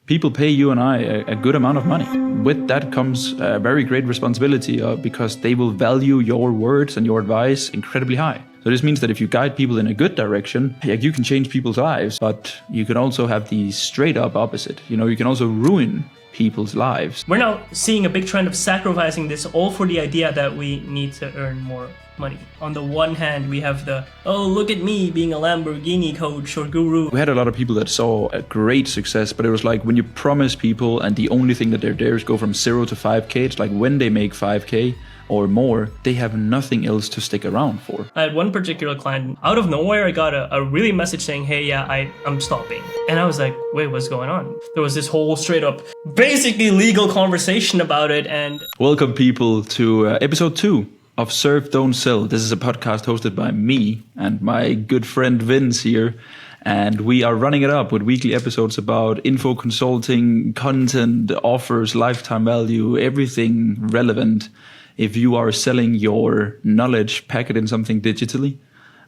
people pay you and I a good amount of money. With that comes a very great responsibility because they will value your words and your advice incredibly high. So this means that if you guide people in a good direction, you can change people's lives, but you can also have the straight up opposite. You can also ruin people's lives. We're now seeing a big trend of sacrificing this all for the idea that we need to earn more money. On the one hand, we have look at me being a Lamborghini coach or guru. We had a lot of people that saw a great success, but it was like when you promise people and the only thing that they're there is go from 0 to 5K, it's like when they make 5K or more, they have nothing else to stick around for. I had one particular client, out of nowhere, I got a really message saying, hey, I'm stopping. And I was like, wait, what's going on? There was this whole straight up, basically legal conversation about it. And welcome people to episode 2 of Serve, Don't Sell. This is a podcast hosted by me and my good friend Vince here. And we are running it up with weekly episodes about info consulting, content, offers, lifetime value, everything relevant. If you are selling your knowledge, pack it in something digitally,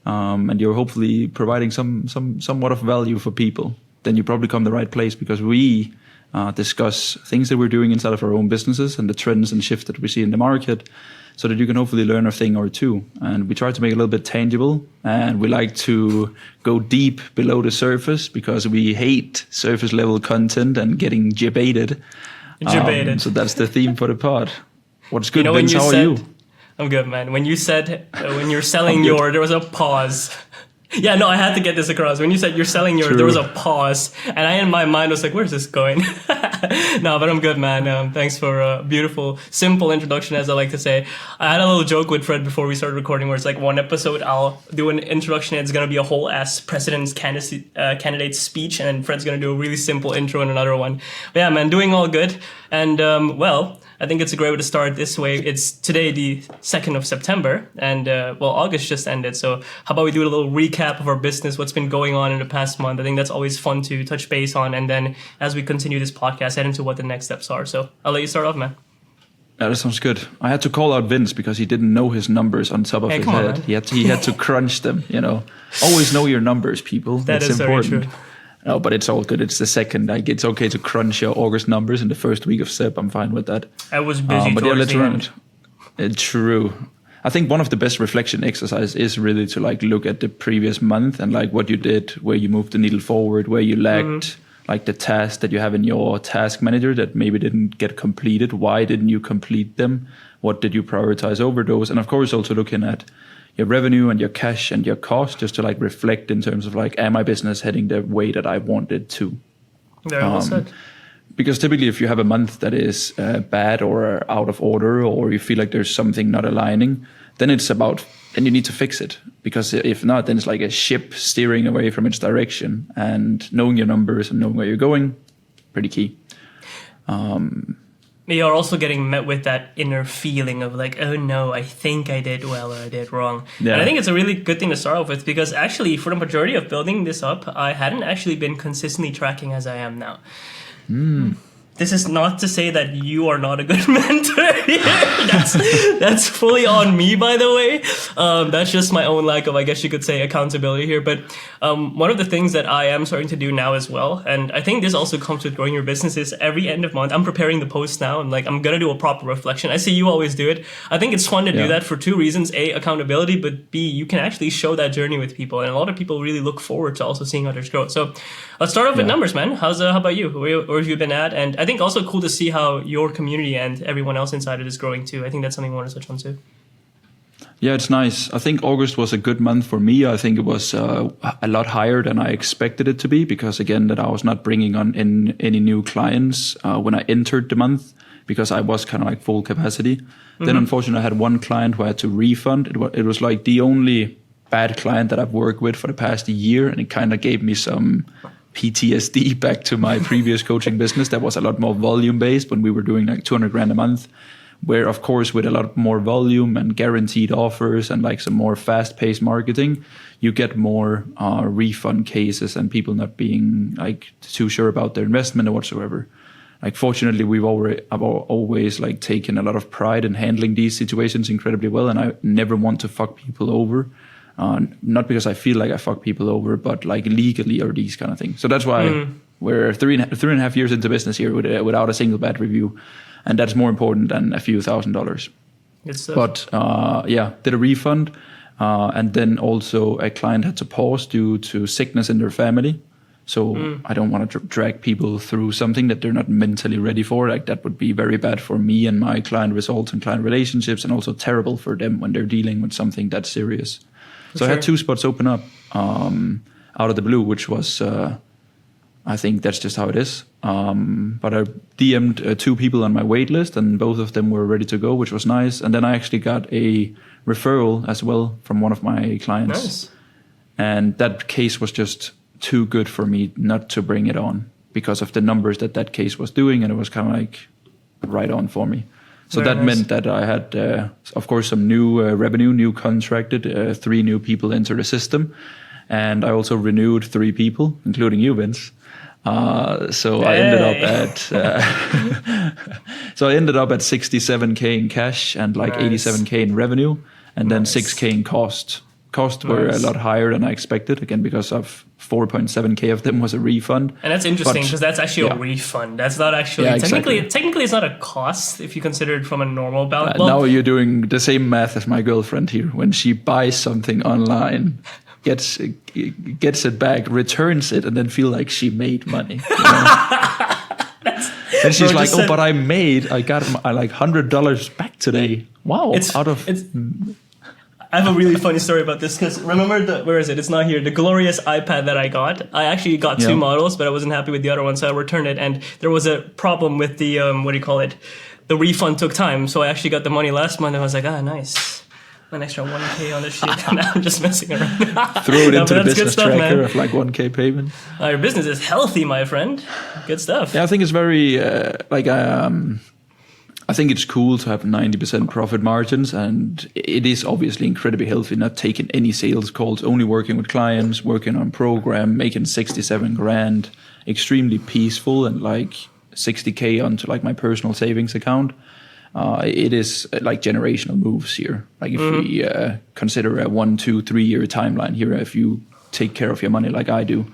and you're hopefully providing somewhat of value for people, then you probably come to the right place, because we discuss things that we're doing inside of our own businesses and the trends and shifts that we see in the market, so that you can hopefully learn a thing or two. And we try to make it a little bit tangible, and we like to go deep below the surface because we hate surface level content and getting debated. So that's the theme for the pod. What's good, Vince? How are you? I'm good, man. When you said when you're selling there was a pause. Yeah, no, I had to get this across. When you said you're selling there was a pause. And I, in my mind, was like, where's this going? No, but I'm good, man. Thanks for a beautiful, simple introduction, as I like to say. I had a little joke with Fred before we started recording, where it's like one episode, I'll do an introduction, and it's going to be a whole ass president's candidate speech, and then Fred's going to do a really simple intro in another one. But yeah, man, doing all good. And, I think it's a great way to start this way. It's today, the 2nd of September, and August just ended. So how about we do a little recap of our business, what's been going on in the past month. I think that's always fun to touch base on. And then as we continue this podcast, head into what the next steps are. So I'll let you start off, man. Yeah, that sounds good. I had to call out Vince because he didn't know his numbers on top of his head. On, he had to crunch them, Always know your numbers, people. That's important. Very true. No, but it's all good. It's the 2nd. Like, it's okay to crunch your August numbers in the first week of Sep. I'm fine with that. I was busy. But yeah, let's run it. True. I think one of the best reflection exercises is really to look at the previous month and what you did, where you moved the needle forward, where you lagged, the tasks that you have in your task manager that maybe didn't get completed. Why didn't you complete them? What did you prioritize over those? And of course, also looking at your revenue and your cash and your cost, just to reflect in terms of am my business heading the way that I want it to? Very well said. Because typically if you have a month that is bad or out of order, or you feel like there's something not aligning, then then you need to fix it. Because if not, then it's like a ship steering away from its direction, and knowing your numbers and knowing where you're going, pretty key. You're also getting met with that inner feeling of oh no, I think I did well or I did wrong. Yeah. And I think it's a really good thing to start off with, because actually for the majority of building this up, I hadn't actually been consistently tracking as I am now. This is not to say that you are not a good mentor here. That's fully on me, by the way. That's just my own lack of, I guess you could say, accountability here. But one of the things that I am starting to do now as well, and I think this also comes with growing your business, is every end of month, I'm preparing the post now, and I'm going to do a proper reflection. I see you always do it. I think it's fun to do that for 2 reasons. A, accountability, but B, you can actually show that journey with people. And a lot of people really look forward to also seeing others grow. So let's start off with numbers, man. How about you? Where have you been at? And I think also cool to see how your community and everyone else inside it is growing too. I think that's something I want to touch on too. Yeah, it's nice. I think August was a good month for me. I think it was a lot higher than I expected it to be, because again, that I was not bringing on in any new clients when I entered the month, because I was kind of full capacity. Then unfortunately I had one client who I had to refund. It was the only bad client that I've worked with for the past year, and it kind of gave me some PTSD back to my previous coaching business that was a lot more volume based, when we were doing 200 grand a month, where of course with a lot more volume and guaranteed offers and some more fast paced marketing, you get more refund cases and people not being too sure about their investment or whatsoever. Fortunately, I've always taken a lot of pride in handling these situations incredibly well, and I never want to fuck people over. Not because I feel like I fuck people over, but legally or these kind of things. So that's why We're three and a half years into business here without a single bad review, and that's more important than a few $1,000s. But did a refund, and then also a client had to pause due to sickness in their family. So I don't want to drag people through something that they're not mentally ready for. Like that would be very bad for me and my client results and client relationships, and also terrible for them when they're dealing with something that serious. So I had 2 spots open up out of the blue, which was, I think that's just how it is. But I DM'd 2 people on my waitlist, and both of them were ready to go, which was nice. And then I actually got a referral as well from one of my clients. Nice. And that case was just too good for me not to bring it on because of the numbers that case was doing, and it was kind of like right on for me. So very that nice. Meant that I had, of course, some new revenue, new contracted, 3 new people enter the system. And I also renewed 3 people, including you, Vince. So I ended up at so I ended up at 67K in cash and like nice. 87K in revenue, and then 6K in cost. Costs were a lot higher than I expected, again, because of 4.7K of them was a refund. And that's interesting because that's actually a refund. That's not actually, technically it's not a cost if you consider it from a normal balance. Now you're doing the same math as my girlfriend here. When she buys something online, gets it back, returns it, and then feel like she made money. You know? And she's like, but I got like $100 back today. Wow. I have a really funny story about this because remember where is it? It's not here. The glorious iPad that I got. I actually got 2 models, but I wasn't happy with the other one, so I returned it. And there was a problem with the the refund took time. So I actually got the money last month, and I was like, nice. An extra 1K on this shit. Now I'm just messing around. Throw it into the business tracker of like 1K payment. Your business is healthy, my friend. Good stuff. Yeah, I think it's very I think it's cool to have 90% profit margins, and it is obviously incredibly healthy, not taking any sales calls, only working with clients, working on program, making 67 grand, extremely peaceful, and like 60K onto like my personal savings account. It is like generational moves here. Like if we consider a 1, 2, 3 year timeline here, if you take care of your money like I do.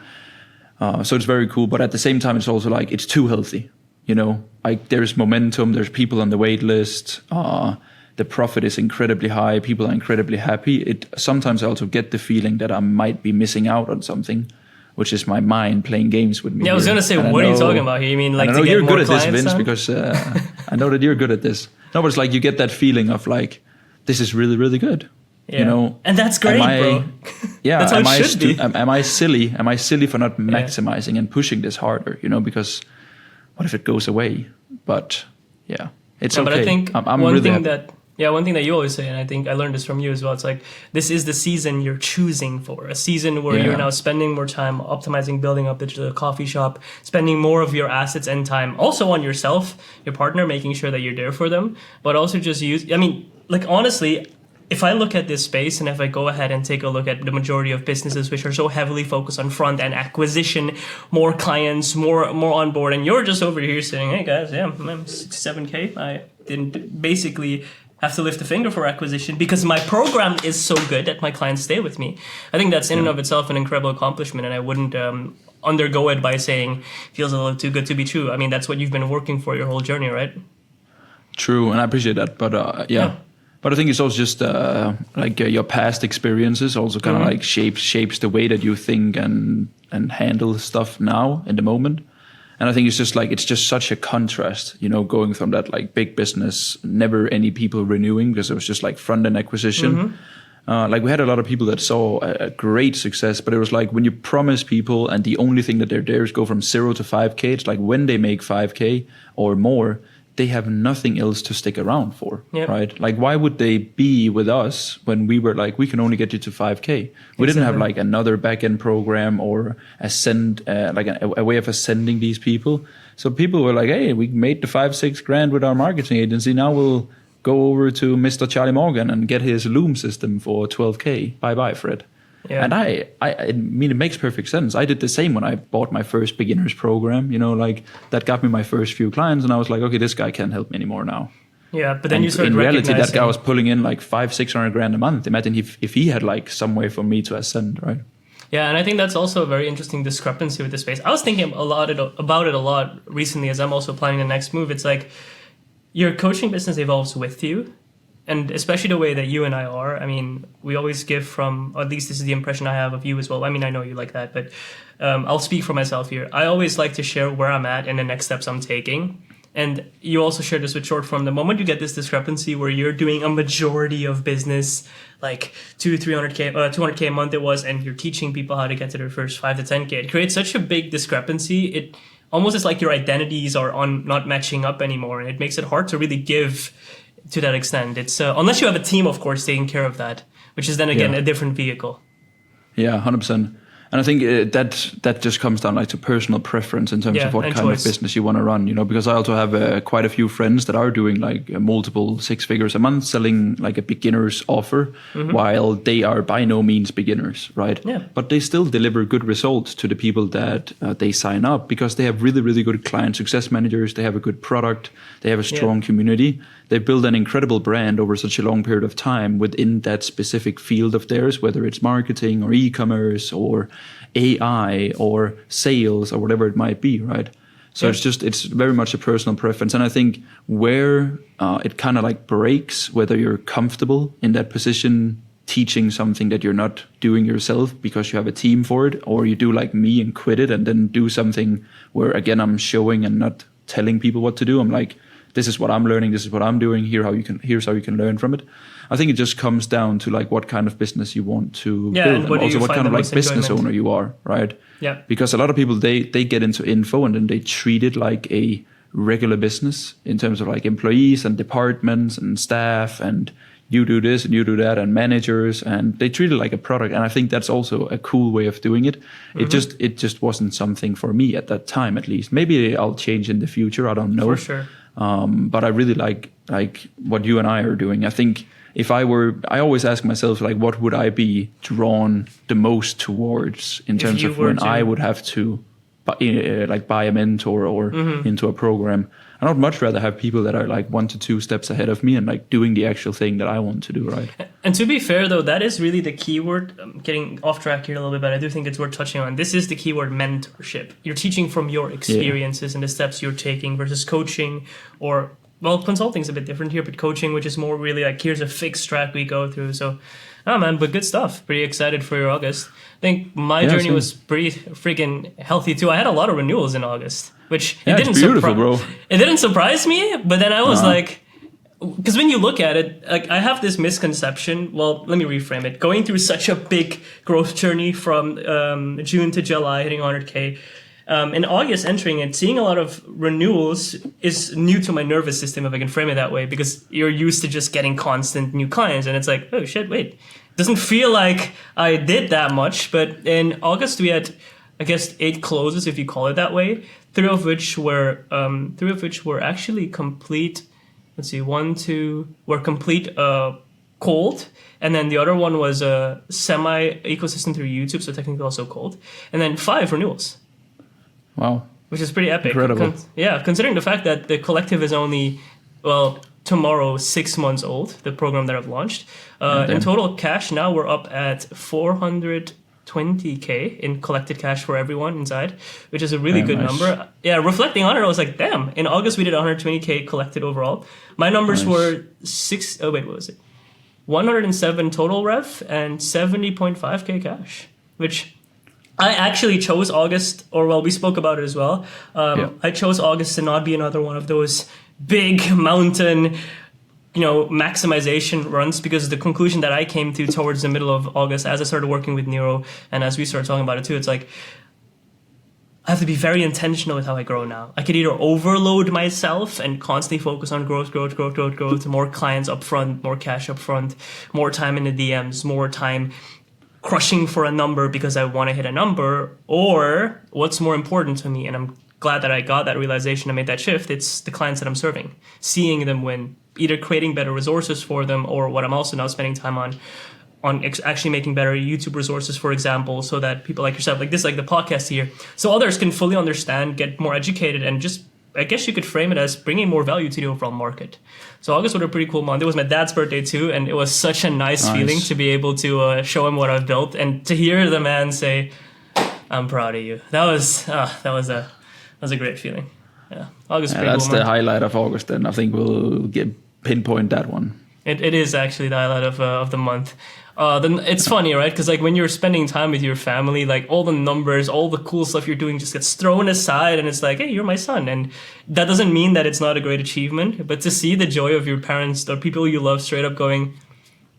So it's very cool, but at the same time, it's also like, it's too healthy. You know, like there's momentum, there's people on the wait list, the profit is incredibly high, people are incredibly happy. Sometimes I also get the feeling that I might be missing out on something, which is my mind playing games with me. Yeah, I was going to say, what are you talking about here? You mean like to get more clients? I know you're good at this, Vince, because I know that you're good at this. No, but it's like you get that feeling of like, this is really, really good. Yeah. You know, and that's great, bro. Yeah, that's how it should be. Am I silly? Am I silly for not maximizing and pushing this harder? You know, because what if it goes away? But yeah, it's okay. But I think I'm one really thing one thing that you always say, and I think I learned this from you as well, it's like, this is the season you're choosing for, a season where you're now spending more time optimizing, building up the coffee shop, spending more of your assets and time also on yourself, your partner, making sure that you're there for them, but also just honestly, if I look at this space and if I go ahead and take a look at the majority of businesses which are so heavily focused on front end acquisition, more clients, more on board, and you're just over here saying, hey guys, I'm 67K. I didn't basically have to lift a finger for acquisition because my program is so good that my clients stay with me. I think that's in and of itself an incredible accomplishment, and I wouldn't undergo it by saying feels a little too good to be true. I mean, that's what you've been working for your whole journey, right? True, and I appreciate that, but yeah. But I think it's also just your past experiences also kind of like shapes the way that you think and handle stuff now in the moment. And I think it's just such a contrast, you know, going from that like big business, never any people renewing because it was just like front end acquisition. Like we had a lot of people that saw a great success, but it was like when you promise people and the only thing that they're there is go from 0 to 5K. It's like when they make 5K or more, they have nothing else to stick around for, right? Like, why would they be with us when we were like, we can only get you to 5K? We didn't have like another back-end program or a way of ascending these people. So people were like, hey, we made the 5-6 grand with our marketing agency. Now we'll go over to Mr. Charlie Morgan and get his Loom system for 12K. Bye-bye, Fred. Yeah. And I mean, it makes perfect sense. I did the same when I bought my first beginners program, you know, like that got me my first few clients and I was like, okay, this guy can't help me anymore now. Yeah, but then you started recognizing. In reality, that guy was pulling in like 500-600 grand a month. Imagine if he had like some way for me to ascend, right? Yeah, and I think that's also a very interesting discrepancy with the space. I was thinking about it a lot recently as I'm also planning the next move. It's like your coaching business evolves with you, and especially the way that you and I are. I mean, we always give from, or at least this is the impression I have of you as well. I mean, I know you like that, but I'll speak for myself here. I always like to share where I'm at and the next steps I'm taking. And you also share this with short form. The moment you get this discrepancy where you're doing a majority of business, like 200K a month it was, and you're teaching people how to get to their first 5 to 10K, it creates such a big discrepancy. It almost is like your identities are on not matching up anymore, and it makes it hard to really give to that extent. It's unless you have a team, of course, taking care of that, which is then again a different vehicle. Yeah, 100%. And I think that just comes down like to personal preference in terms of what kind of business you want to run, you know, because I also have quite a few friends that are doing like multiple 6 figures a month selling like a beginner's offer, while they are by no means beginners, right? Yeah. But they still deliver good results to the people that they sign up because they have really, really good client success managers. They have a good product. They have a strong community. They build an incredible brand over such a long period of time within that specific field of theirs, whether it's marketing or e-commerce or AI or sales or whatever it might be, right? So it's very much a personal preference. And I think where it kind of like breaks, whether you're comfortable in that position teaching something that you're not doing yourself because you have a team for it, or you do like me and quit it and then do something where, again, I'm showing and not telling people what to do. I'm like, this is what I'm learning. This is what I'm doing. Here's how you can learn from it. I think it just comes down to like what kind of business you want to build, and also what kind of like business owner you are, right? Yeah. Because a lot of people they get into info and then they treat it like a regular business in terms of like employees and departments and staff and you do this and you do that and managers, and they treat it like a product. And I think that's also a cool way of doing it. It just wasn't something for me at that time, at least. Maybe I'll change in the future. I don't know. For sure. But I really like what you and I are doing. I think I always ask myself, like, what would I be drawn the most towards in terms of when I would have to buy a mentor or into a program. And I'd much rather have people that are like 1 to 2 steps ahead of me and like doing the actual thing that I want to do, right? And to be fair, though, that is really the keyword. I'm getting off track here a little bit, but I do think it's worth touching on. This is the keyword mentorship. You're teaching from your experiences and the steps you're taking versus coaching or, well, consulting is a bit different here, but coaching, which is more really like, here's a fixed track we go through. So, man, but good stuff. Pretty excited for your August. I think my journey was pretty freaking healthy too. I had a lot of renewals in August, which it didn't surprise me. But then I was like, because when you look at it, like I have this misconception. Well, let me reframe it. Going through such a big growth journey from June to July, hitting 100K. In August, entering it, seeing a lot of renewals is new to my nervous system, if I can frame it that way, because you're used to just getting constant new clients. And it's like, oh shit, wait. Doesn't feel like I did that much. But in August, we had, I guess, 8 closes, if you call it that way. 3 of which were actually complete. Let's see, 1, 2 were complete cold. And then the other one was a semi-ecosystem through YouTube, so technically also cold. And then 5 renewals. Wow. Which is pretty epic. Incredible. Considering the fact that the collective is only, tomorrow 6 months old, the program that I've launched. In total cash, now we're up at 420K in collected cash for everyone inside, which is a really good number. Yeah, reflecting on it, I was like, damn, in August we did 120K collected overall. My numbers were 107 total rev and 70.5K cash, which I actually chose August, we spoke about it as well. I chose August to not be another one of those big mountain, maximization runs, because the conclusion that I came to towards the middle of August, as I started working with Nero and as we started talking about it too, it's like, I have to be very intentional with how I grow now. I could either overload myself and constantly focus on growth, more clients up front, more cash up front, more time in the DMs, more time crushing for a number because I want to hit a number, or what's more important to me, and I'm glad that I got that realization and made that shift, it's the clients that I'm serving, seeing them win, either creating better resources for them, or what I'm also now spending time on actually making better YouTube resources, for example, so that people like yourself, like this, like the podcast here, so others can fully understand, get more educated, and just I guess you could frame it as bringing more value to the overall market. So August was a pretty cool month. It was my dad's birthday too, and it was such a nice feeling to be able to show him what I've built and to hear the man say, "I'm proud of you." That was a great feeling. Yeah, August. That's the highlight of August. Then I think we'll pinpoint that one. It is actually the highlight of the month. Then it's funny, right? Because like when you're spending time with your family, like all the numbers, all the cool stuff you're doing just gets thrown aside, and it's like, hey, you're my son, and that doesn't mean that it's not a great achievement. But to see the joy of your parents, the people you love, straight up going,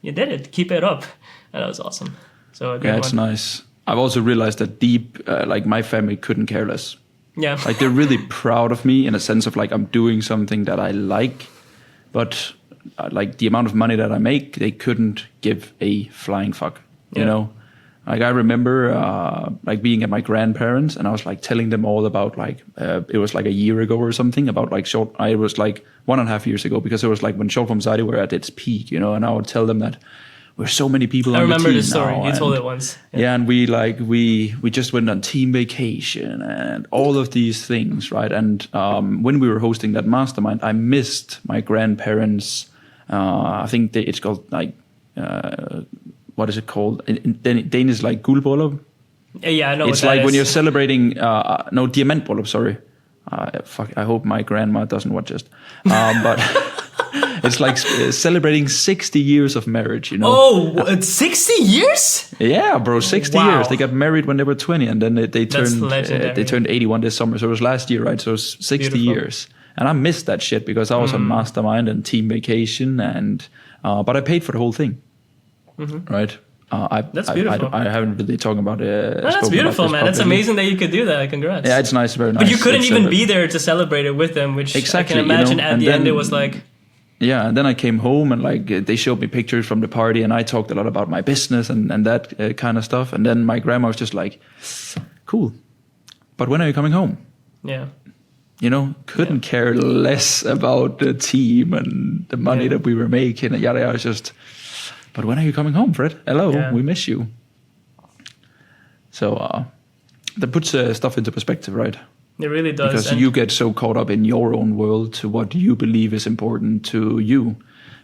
you did it, keep it up, and that was awesome. So yeah, it's nice. I've also realized that deep, like my family couldn't care less. Yeah, like they're really proud of me in a sense of like I'm doing something that I like, but like the amount of money that I make, they couldn't give a flying fuck, you know? Like I remember like being at my grandparents and I was like telling them all about like, it was like a year ago or something about like it was like 1.5 years ago because it was like when short form society were at its peak, you know, and I would tell them that we're so many people on the team. I remember this story. You told it once. Yeah, and we just went on team vacation and all of these things, right? And when we were hosting that mastermind, I missed my grandparents. I think it's called like what is it called in Danish? Like guldbryllup. Yeah, I know. It's like when you're celebrating. No, diamantbryllup. Sorry. Fuck. I hope my grandma doesn't watch this. But. It's like celebrating 60 years of marriage, you know. Oh, it's 60 years? Yeah, bro, 60 years. They got married when they were 20, and then they turned 81 this summer. So it was last year, right? So it was 60 years. And I missed that shit because I was on mastermind and team vacation, and but I paid for the whole thing, right? That's beautiful. I haven't really talked about it. That's beautiful, man. It's amazing that you could do that. Congrats. Yeah, it's nice, very nice. But you couldn't even be there to celebrate it with them, which I can imagine at the end it was like... Yeah, and then I came home and like they showed me pictures from the party and I talked a lot about my business and that kind of stuff. And then my grandma was just like, cool, but when are you coming home? Yeah. You know, couldn't care less about the team and the money that we were making. And yada, yada. It's just, but when are you coming home, Fred? Hello, we miss you. So that puts stuff into perspective, right? It really does. Because you get so caught up in your own world to what you believe is important to you.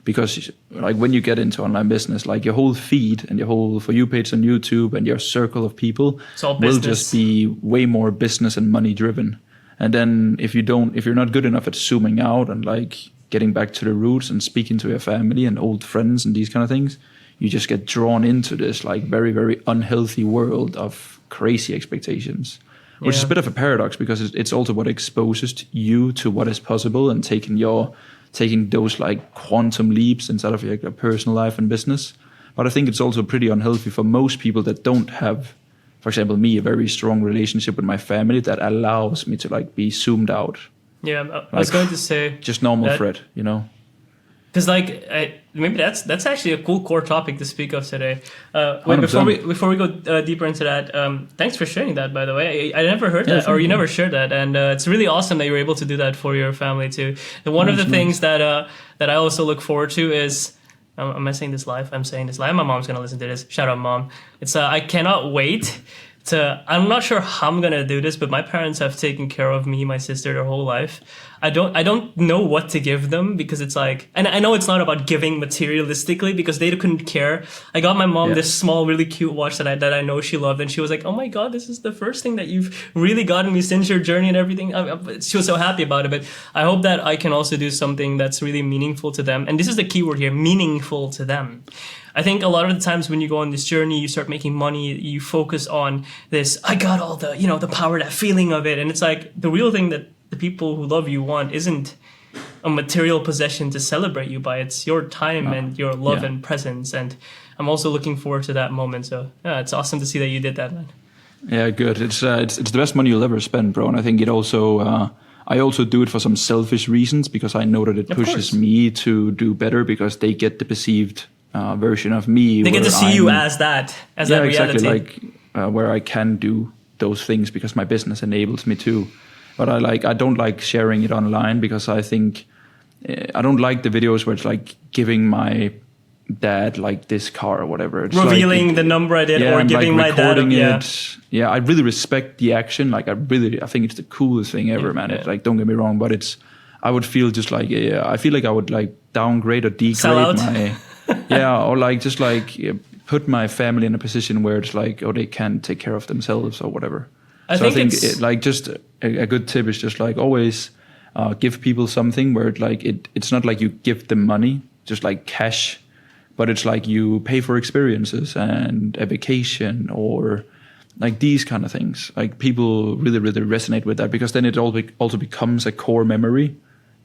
Because like when you get into online business, like your whole feed and your whole For You page on YouTube and your circle of people will just be way more business and money driven. And then if you're not good enough at zooming out and like getting back to the roots and speaking to your family and old friends and these kind of things, you just get drawn into this like very, very unhealthy world of crazy expectations. Which is a bit of a paradox because it's also what exposes you to what is possible and taking those like quantum leaps inside of your personal life and business. But I think it's also pretty unhealthy for most people that don't have, for example, me, a very strong relationship with my family that allows me to like be zoomed out. Yeah, I was going to say just normal Fred, you know. Because like maybe that's actually a cool core topic to speak of today. Before we go deeper into that, thanks for sharing that. By the way, I never heard that, or you never shared that, and it's really awesome that you were able to do that for your family too. And one of the things that I also look forward to is, am I saying this live? I'm saying this live. My mom's gonna listen to this. Shout out, Mom. It's I cannot wait. I'm not sure how I'm gonna do this, but my parents have taken care of me, my sister, their whole life. I don't know what to give them because it's like, and I know it's not about giving materialistically because they couldn't care. I got my mom this small, really cute watch that I know she loved, and she was like, "Oh my God, this is the first thing that you've really gotten me since your journey and everything." She was so happy about it. But I hope that I can also do something that's really meaningful to them. And this is the key word here: meaningful to them. I think a lot of the times when you go on this journey, you start making money, you focus on this, I got all the, the power, that feeling of it. And it's like the real thing that the people who love you want isn't a material possession to celebrate you by. It's your time and your love and presence. And I'm also looking forward to that moment. So yeah, it's awesome to see that you did that, man. Yeah, good. It's the best money you'll ever spend, bro. And I think it also, I also do it for some selfish reasons because I know that it pushes me to do better because they get the perceived version of me. They get to see you as that reality. Exactly, like where I can do those things because my business enables me to. But I don't like sharing it online because I think I don't like the videos where it's like giving my dad like this car or whatever. It's revealing like the number I did, yeah, or giving like my dad recording yeah. it. Yeah, I really respect the action. Like I think it's the coolest thing ever, man. It's like, don't get me wrong, but I would feel just like I feel like I would like downgrade or Sell degrade out. my yeah, or like just like put my family in a position where it's like, oh, they can't take care of themselves or whatever. I think like just a good tip is just like always give people something where it's not like you give them money, just like cash, but it's like you pay for experiences and a vacation or like these kind of things. Like people really, really resonate with that because then it also becomes a core memory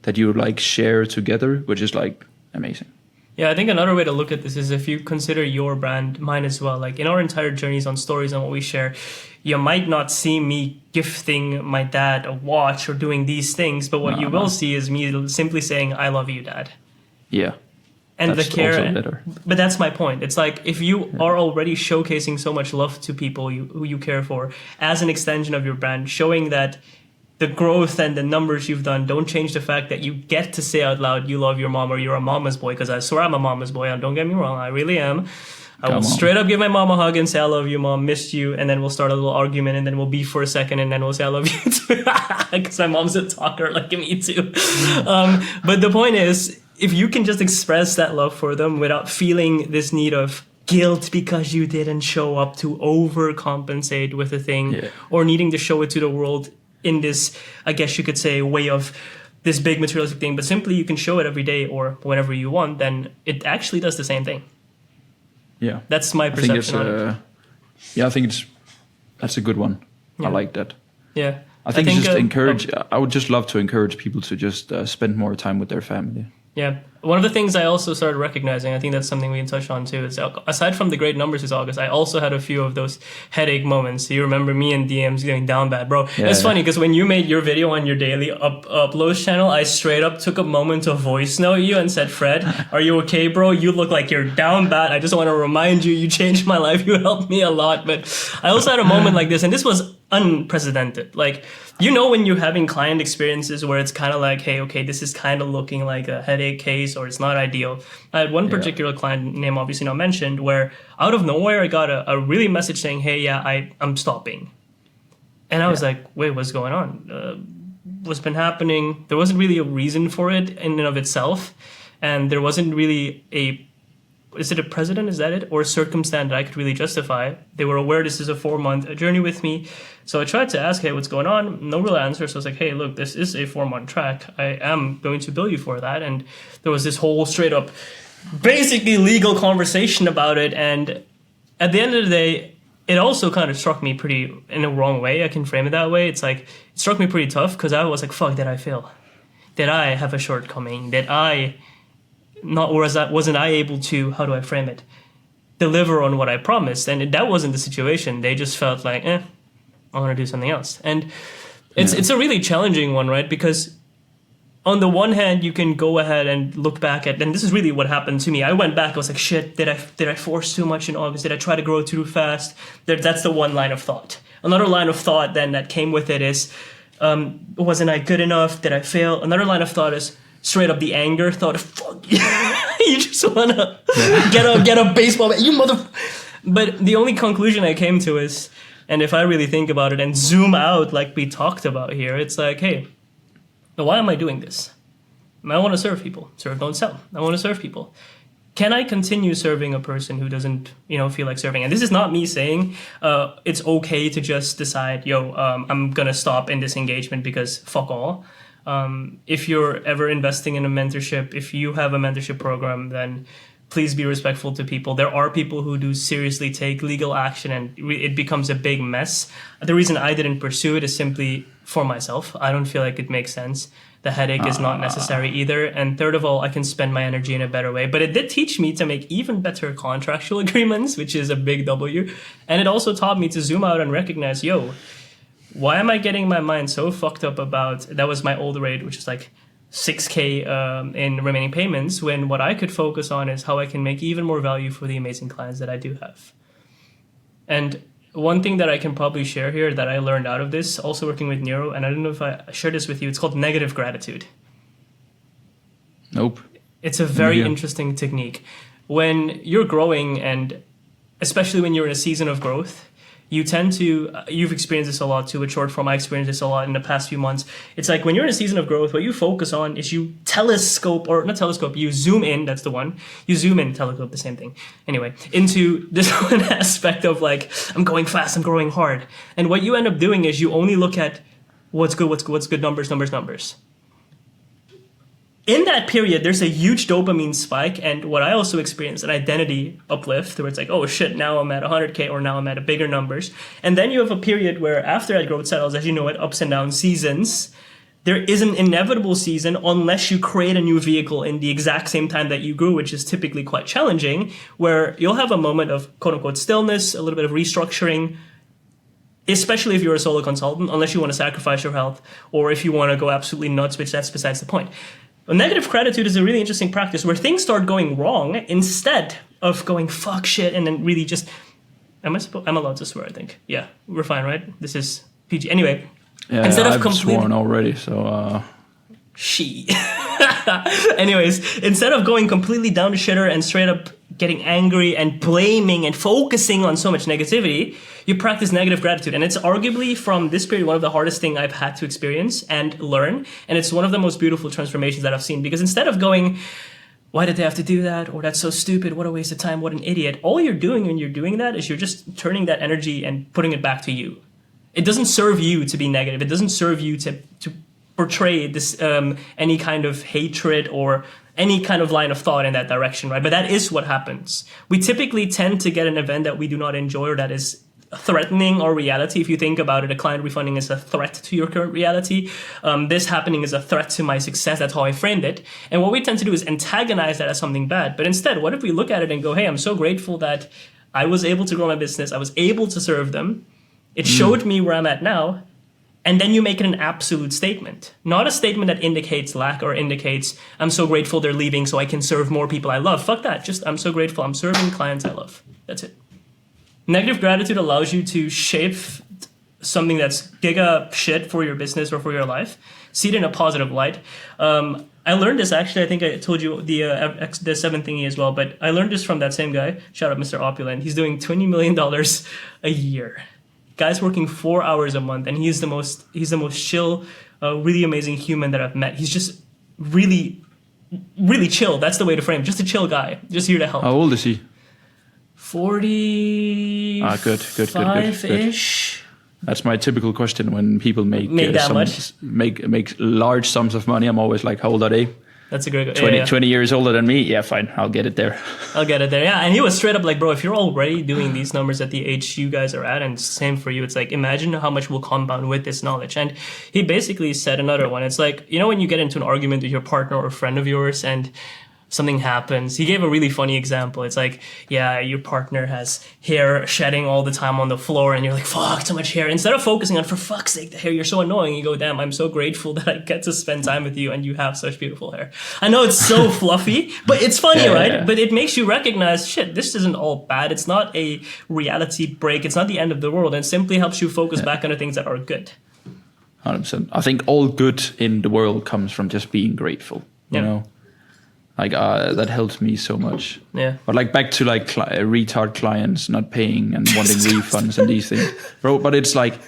that you like share together, which is like amazing. Yeah, I think another way to look at this is if you consider your brand, mine as well. Like in our entire journeys on stories and what we share, you might not see me gifting my dad a watch or doing these things, but what you will see is me simply saying, "I love you, Dad." Yeah. And that's the care. Also better. But that's my point. It's like if you are already showcasing so much love to people who you care for as an extension of your brand, showing that the growth and the numbers you've done don't change the fact that you get to say out loud you love your mom or you're a mama's boy, because I swear I'm a mama's boy, and don't get me wrong, I really am. I will straight up give my mom a hug and say I love you, Mom, missed you, and then we'll start a little argument and then we'll beef for a second and then we'll say I love you too, because my mom's a talker like me too. But the point is, if you can just express that love for them without feeling this need of guilt because you didn't show up to overcompensate with a thing or needing to show it to the world in this, I guess you could say, way of this big materialistic thing, but simply you can show it every day or whenever you want, then it actually does the same thing. Yeah. That's my perception on it. Yeah, I think that's a good one. Yeah. I like that. Yeah. I think just encourage, I would just love to encourage people to just spend more time with their family. Yeah. One of the things I also started recognizing, I think that's something we can touch on too, is aside from the great numbers this August, I also had a few of those headache moments. You remember me and DMs getting down bad, bro. Yeah, it's funny because when you made your video on your daily uploads channel, I straight up took a moment to voice note you and said, Fred, are you okay, bro? You look like you're down bad. I just want to remind you, you changed my life. You helped me a lot. But I also had a moment like this, and this was unprecedented. Like, you know, when you're having client experiences where it's kind of like, hey, okay, this is kind of looking like a headache case or it's not ideal. I had one particular client, name obviously not mentioned, where out of nowhere I got a really message saying, hey, yeah, I'm stopping. And I was like, wait, what's going on? What's been happening? There wasn't really a reason for it in and of itself. And there wasn't really is it a precedent? Is that it? Or a circumstance that I could really justify? They were aware this is a 4-month journey with me. So I tried to ask, hey, what's going on? No real answer. So I was like, hey, look, this is a 4-month track. I am going to bill you for that. And there was this whole straight up, basically legal conversation about it. And at the end of the day, it also kind of struck me pretty in a wrong way. I can frame it that way. It's like, it struck me pretty tough because I was like, fuck, did I fail? Did I have a shortcoming? Wasn't I able to, how do I frame it, deliver on what I promised? And that wasn't the situation. They just felt like, I want to do something else. And it's a really challenging one, right? Because on the one hand, you can go ahead and look back at, and this is really what happened to me. I went back, I was like, shit, did I force too much in August? Did I try to grow too fast? That's the one line of thought. Another line of thought then that came with it is, wasn't I good enough? Did I fail? Another line of thought is, straight up the anger thought of, fuck you just wanna get a baseball bat, you mother. But the only conclusion I came to is, and if I really think about it and zoom out like we talked about here, it's like, hey, why am I doing this? I want to serve people. Serve, don't sell. I want to serve people. Can I continue serving a person who doesn't, feel like serving? And this is not me saying it's okay to just decide, I'm gonna stop in this engagement because fuck all. If you're ever investing in a mentorship, if you have a mentorship program, then please be respectful to people. There are people who do seriously take legal action and it becomes a big mess. The reason I didn't pursue it is simply for myself. I don't feel like it makes sense. The headache is not necessary either. And third of all, I can spend my energy in a better way. But it did teach me to make even better contractual agreements, which is a big W. And it also taught me to zoom out and recognize, why am I getting my mind so fucked up about, that was my old rate, which is like $6,000 in remaining payments, when what I could focus on is how I can make even more value for the amazing clients that I do have. And one thing that I can probably share here that I learned out of this, also working with Nero, and I don't know if I shared this with you, it's called negative gratitude. Nope. It's a very interesting technique. when you're growing, and especially when you're in a season of growth, you tend to, you've experienced this a lot too with short form. I experienced this a lot in the past few months. It's like when you're in a season of growth, what you focus on is you you zoom in, that's the one. You zoom in, telescope, the same thing. Anyway, into this one aspect of like, I'm going fast, I'm growing hard. And what you end up doing is you only look at what's good, numbers. In that period, there's a huge dopamine spike, and what I also experienced, an identity uplift, where it's like, oh shit, now I'm at 100K, or now I'm at a bigger numbers. And then you have a period where after that growth settles, as you know it, ups and down seasons, there is an inevitable season unless you create a new vehicle in the exact same time that you grew, which is typically quite challenging, where you'll have a moment of quote unquote stillness, a little bit of restructuring, especially if you're a solo consultant, unless you want to sacrifice your health, or if you want to go absolutely nuts, which that's besides the point. Negative gratitude is a really interesting practice where things start going wrong instead of going fuck shit and then really just. I'm allowed to swear, I think. Yeah, we're fine, right? This is PG. Anyway, yeah, I've sworn already, so. Anyways, instead of going completely down the shitter and straight up getting angry and blaming and focusing on so much negativity, you practice negative gratitude. And it's arguably from this period one of the hardest things I've had to experience and learn. And it's one of the most beautiful transformations that I've seen. Because instead of going, why did they have to do that? Or that's so stupid. What a waste of time. What an idiot. All you're doing when you're doing that is you're just turning that energy and putting it back to you. It doesn't serve you to be negative. It doesn't serve you to portray this any kind of hatred or any kind of line of thought in that direction, right? But that is what happens. We typically tend to get an event that we do not enjoy or that is threatening our reality. If you think about it, a client refunding is a threat to your current reality. This happening is a threat to my success. That's how I framed it. And what we tend to do is antagonize that as something bad. But instead, what if we look at it and go, hey, I'm so grateful that I was able to grow my business. I was able to serve them. It showed me where I'm at now. And then you make it an absolute statement, not a statement that indicates lack or indicates, I'm so grateful they're leaving so I can serve more people I love. Fuck that. Just, I'm so grateful I'm serving clients I love. That's it. Negative gratitude allows you to shape something that's giga shit for your business or for your life, see it in a positive light. I learned this actually, I think I told you the seventh thingy as well, but I learned this from that same guy. Shout out Mr. Opulent. He's doing $20 million a year. Guy's working 4 hours a month, and he's the most chill, really amazing human that I've met. He's just really, really chill. That's the way to frame. Just a chill guy, just here to help. How old is he? 40. Good. Ish. That's my typical question when people make large sums of money. I'm always like, how old are they? That's a great 20 years older than me? Yeah, fine. I'll get it there. Yeah. And he was straight up like, bro, if you're already doing these numbers at the age you guys are at, and same for you, it's like, imagine how much will compound with this knowledge. And he basically said another one. It's like, you know, when you get into an argument with your partner or a friend of yours and something happens. He gave a really funny example. It's like, yeah, your partner has hair shedding all the time on the floor and you're like, fuck, so much hair. Instead of focusing on, for fuck's sake, the hair, you're so annoying. You go, damn, I'm so grateful that I get to spend time with you and you have such beautiful hair. I know it's so fluffy, but it's funny, right? Yeah. But it makes you recognize, shit, this isn't all bad. It's not a reality break. It's not the end of the world. It simply helps you focus back on the things that are good. 100%. I think all good in the world comes from just being grateful, you know? Like, that helps me so much. Yeah. But like back to like retard clients not paying and wanting refunds and these things, bro. But it's like,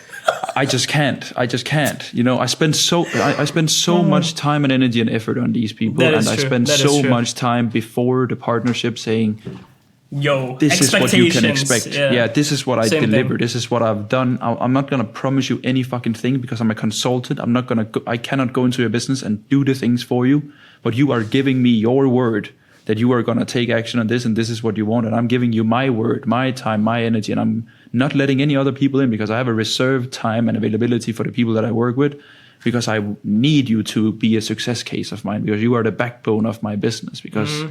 I just can't. You know, I spend so much time and energy and effort on these people, and I spend so much time before the partnership saying, "Yo, this is what you can expect. Yeah, this is what I deliver. This is what I've done. I'm not gonna promise you any fucking thing because I'm a consultant. I cannot go into your business and do the things for you. But you are giving me your word that you are gonna take action on this, and this is what you want. And I'm giving you my word, my time, my energy, and I'm not letting any other people in because I have a reserved time and availability for the people that I work with, because I need you to be a success case of mine, because you are the backbone of my business, because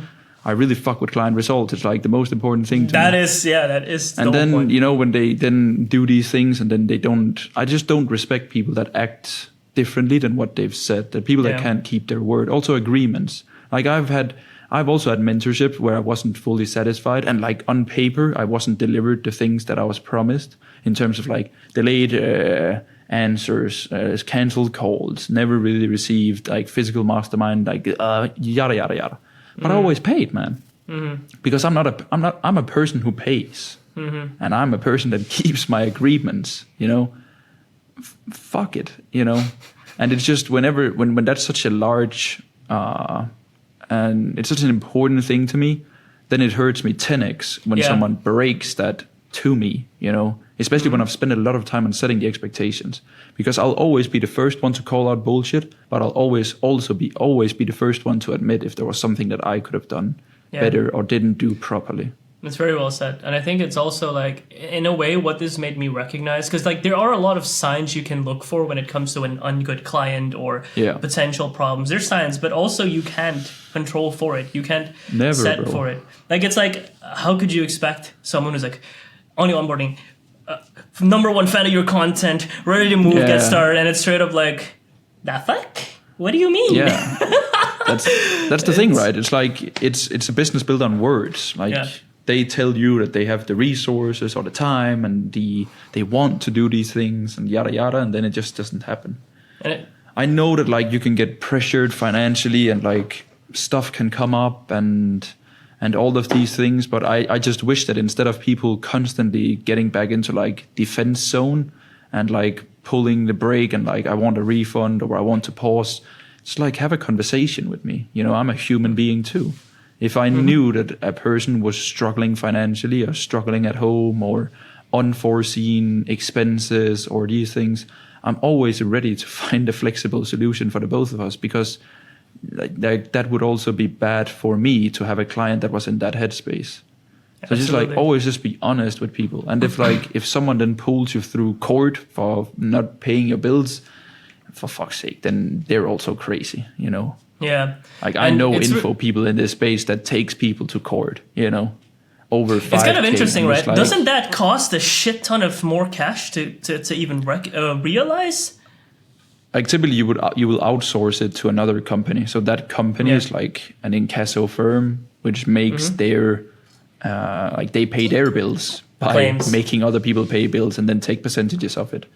I really fuck with client results. It's like the most important thing to me. That is. And then point. You know, when they then do these things and then they don't, I just don't respect people that act differently than what they've said. The people that can't keep their word. Also agreements. Like I've also had mentorship where I wasn't fully satisfied, and like on paper I wasn't delivered the things that I was promised in terms of like delayed answers, canceled calls, never really received like physical mastermind, like yada yada yada. But I always paid, man. because I'm a person who pays, and I'm a person that keeps my agreements. Fuck it, And it's just when that's such a large and it's such an important thing to me, then it hurts me 10x when someone breaks that to me, especially when I've spent a lot of time on setting the expectations, because I'll always be the first one to call out bullshit, but I'll always be the first one to admit if there was something that I could have done better or didn't do properly. That's very well said. And I think it's also like, in a way, what this made me recognize, because like there are a lot of signs you can look for when it comes to an ungood client or potential problems. There's signs, but also you can't control for it. You can't set for it. Like, it's like, how could you expect someone who's like, on your onboarding, number one fan of your content, ready to move, get started, and it's straight up like, the fuck? What do you mean? Yeah. That's the thing, right? It's like, it's a business built on words. Like, they tell you that they have the resources or the time and they want to do these things and yada yada, and then it just doesn't happen. I know that like you can get pressured financially and like stuff can come up and all of these things, but I just wish that instead of people constantly getting back into like defense zone and like pulling the brake and like I want a refund or I want to pause, it's like have a conversation with me. I'm a human being too. If I knew that a person was struggling financially or struggling at home or unforeseen expenses or these things, I'm always ready to find a flexible solution for the both of us, because that would also be bad for me to have a client that was in that headspace. So just like always just be honest with people. And if someone then pulls you through court for not paying your bills, for fuck's sake, then they're also crazy, Yeah. Like I know people in this space that takes people to court, over 5K. It's kind of interesting, right? Like, doesn't that cost a shit ton of more cash to even realize? Like typically you will outsource it to another company. So that company is like an incasso firm, which makes their like they pay their bills by making other people pay bills and then take percentages of it.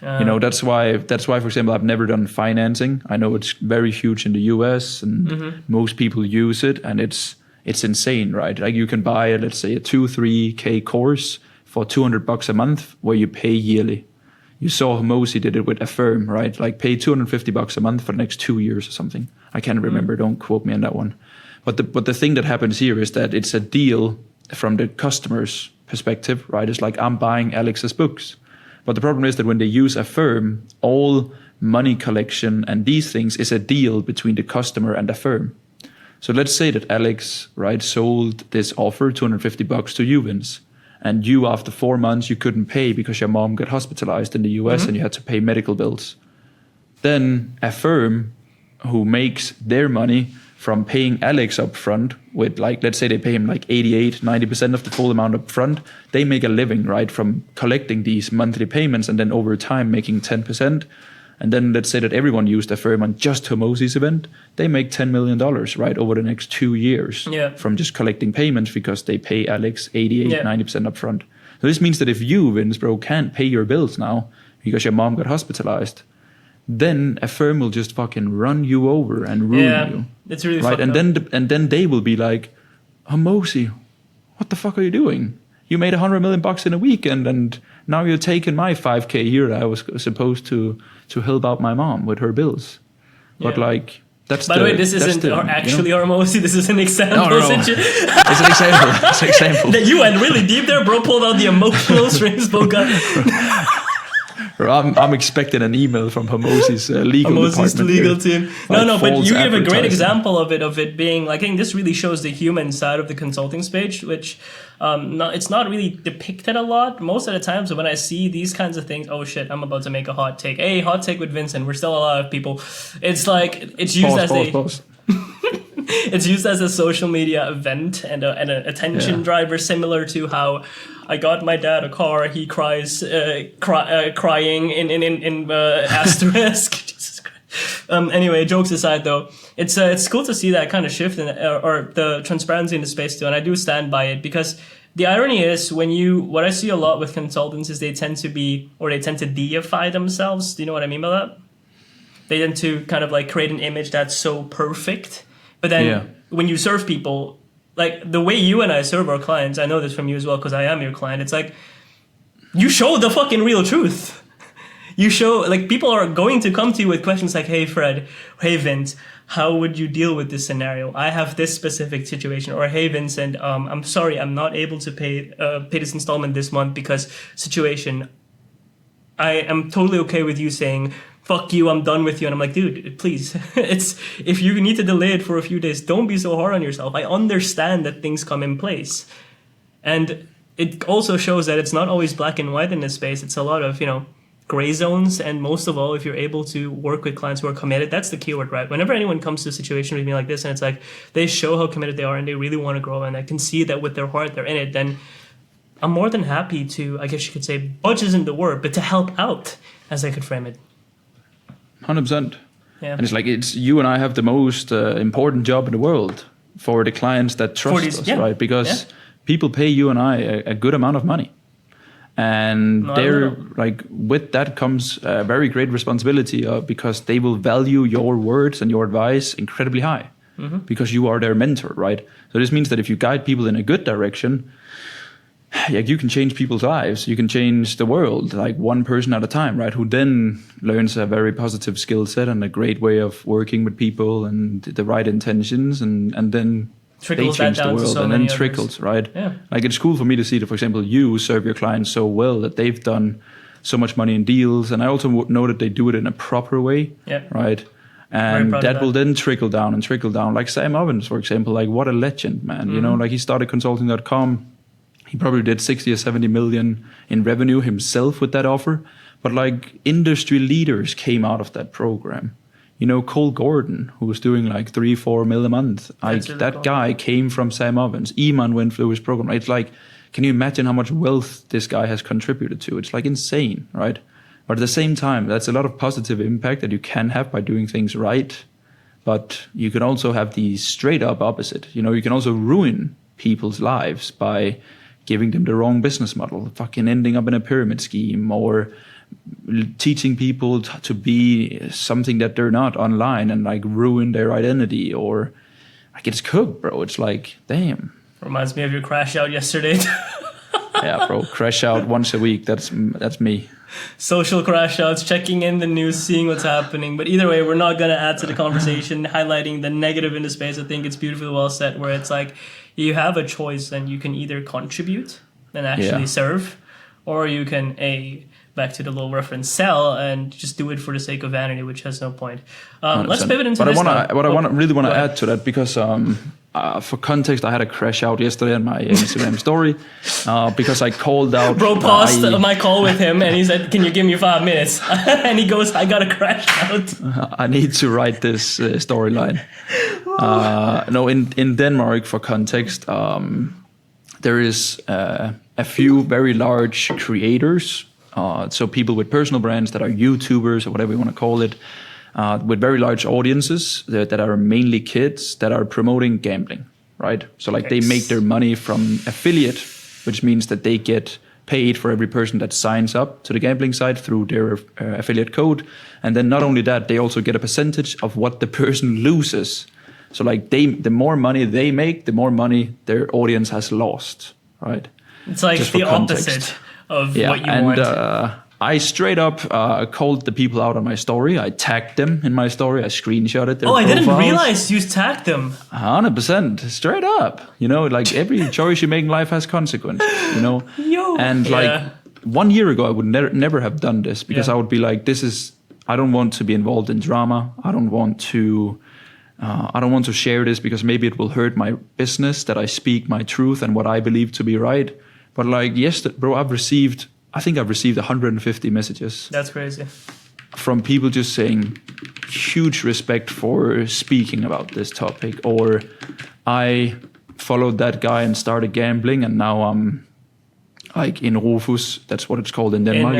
That's why, for example, I've never done financing. I know it's very huge in the US and most people use it, and it's insane, right? Like you can buy, let's say, a 2-3K course for $200 a month where you pay yearly. You saw Homosi did it with Affirm, right? Like pay $250 a month for the next 2 years or something. I can't remember. Don't quote me on that one. But the thing that happens here is that it's a deal from the customer's perspective, right? It's like I'm buying Alex's books. But the problem is that when they use Affirm, all money collection and these things is a deal between the customer and the firm. So let's say that Alex, right, sold this offer, $250 to you, Vince. And you, after 4 months, you couldn't pay because your mom got hospitalized in the US and you had to pay medical bills. Then Affirm, who makes their money from paying Alex up front with, like, let's say they pay him like 88-90% of the full amount up front, they make a living, right, from collecting these monthly payments and then over time making 10%. And then let's say that everyone used Affirm on just Homosi's event, they make $10 million, right, over the next 2 years from just collecting payments because they pay Alex 88-90% up front. So this means that if you, Vince, bro, can't pay your bills now because your mom got hospitalized, then Affirm will just fucking run you over and ruin you. It's really right. And then they will be like, Homosi, what the fuck are you doing? You made $100 million in a weekend, and now you're taking my 5K here that I was supposed to help out my mom with her bills. But like, that's by the way, this isn't actually Homosi. This is an example. No. It's an example. It's an example. That you went really deep there, bro. Pulled out the emotional strings, spoke up. I'm expecting an email from Homosi's legal team. No, but you give a great example of it being, like, I think this really shows the human side of the consulting space, which it's not really depicted a lot. Most of the times when I see these kinds of things, oh shit, I'm about to make a hot take. Hey, hot take with Vincent. We're still alive, people. It's like, it's used it's used as a social media event and an attention driver, similar to how I got my dad a car. He cries, crying in asterisk. Jesus Christ. Anyway, jokes aside, though, it's cool to see that kind of shift or the transparency in the space too, and I do stand by it, because the irony is what I see a lot with consultants is they tend to deify themselves. Do you know what I mean by that? They tend to kind of like create an image that's so perfect. But then when you serve people, like the way you and I serve our clients, I know this from you as well because I am your client. It's like you show the fucking real truth. You show, like, people are going to come to you with questions like, hey, Fred, hey, Vince, how would you deal with this scenario? I have this specific situation. Or, hey, Vincent, I'm sorry, I'm not able to pay this installment this month because situation. I am totally okay with you saying, fuck you, I'm done with you. And I'm like, dude, please, if you need to delay it for a few days, don't be so hard on yourself. I understand that things come in place. And it also shows that it's not always black and white in this space. It's a lot of, gray zones, and most of all, if you're able to work with clients who are committed, that's the keyword, right? Whenever anyone comes to a situation with me like this and it's like they show how committed they are and they really want to grow and I can see that with their heart they're in it, then I'm more than happy to, I guess you could say, budge isn't the word, but to help out, as I could frame it. 100%. Yeah. And it's like, it's you and I have the most important job in the world for the clients that trust us, right? Because people pay you and I a good amount of money. And they're like, with that comes a very great responsibility because they will value your words and your advice incredibly high because you are their mentor, right? So this means that if you guide people in a good direction, you can change people's lives. You can change the world, like one person at a time, right? Who then learns a very positive skill set and a great way of working with people and the right intentions, and then trickles they change that down the world, to so and many then trickles, others. right? Yeah. Like, it's cool for me to see that, for example, you serve your clients so well that they've done so much money in deals, and I also know that they do it in a proper way, right? And that will then trickle down. Like Sam Ovens, for example, like, what a legend, man. Like, he started consulting.com. He probably did 60 or 70 million in revenue himself with that offer. But like, industry leaders came out of that program. Cole Gordon, who was doing like 3-4 mil a month. That guy came from Sam Ovens. Eman went through his program. It's like, can you imagine how much wealth this guy has contributed to? It's like insane, right? But at the same time, that's a lot of positive impact that you can have by doing things right. But you can also have the straight up opposite. You can also ruin people's lives by giving them the wrong business model, fucking ending up in a pyramid scheme, or teaching people to be something that they're not online and like ruin their identity, or like, it's cooked, bro. It's like, damn. Reminds me of your crash out yesterday. Yeah, bro, crash out once a week. That's me. Social crash outs, checking in the news, seeing what's happening. But either way, we're not going to add to the conversation, highlighting the negative in the space. I think it's beautifully well said, where it's like you have a choice and you can either contribute and actually serve, or you can, back to the low reference, sell and just do it for the sake of vanity, which has no point. Let's pivot into this. I really want to add to that, because for context, I had a crash out yesterday on my Instagram story because I called out. Bro paused my call with him and he said, "Can you give me 5 minutes?" And he goes, "I got a crash out." I need to write this storyline. No, in Denmark, for context, there is a few very large creators. So people with personal brands that are YouTubers or whatever you want to call it, with very large audiences that are mainly kids that are promoting gambling, right? So like they make their money from affiliate, which means that they get paid for every person that signs up to the gambling site through their affiliate code. And then not only that, they also get a percentage of what the person loses. So like the more money they make, the more money their audience has lost, right? It's like the opposite of what you want. I straight up called the people out on my story. I tagged them in my story. I screenshotted their profiles. I didn't realize you tagged them. 100%, straight up. Like every choice you make in life has consequences, And like 1 year ago, I would never have done this, because I would be like, I don't want to be involved in drama. I don't want to share this because maybe it will hurt my business that I speak my truth and what I believe to be right. But like yesterday, bro, I think I've received 150 messages. That's crazy. From people just saying, huge respect for speaking about this topic, or I followed that guy and started gambling, and now I'm like in Refunds. That's what it's called in Denmark.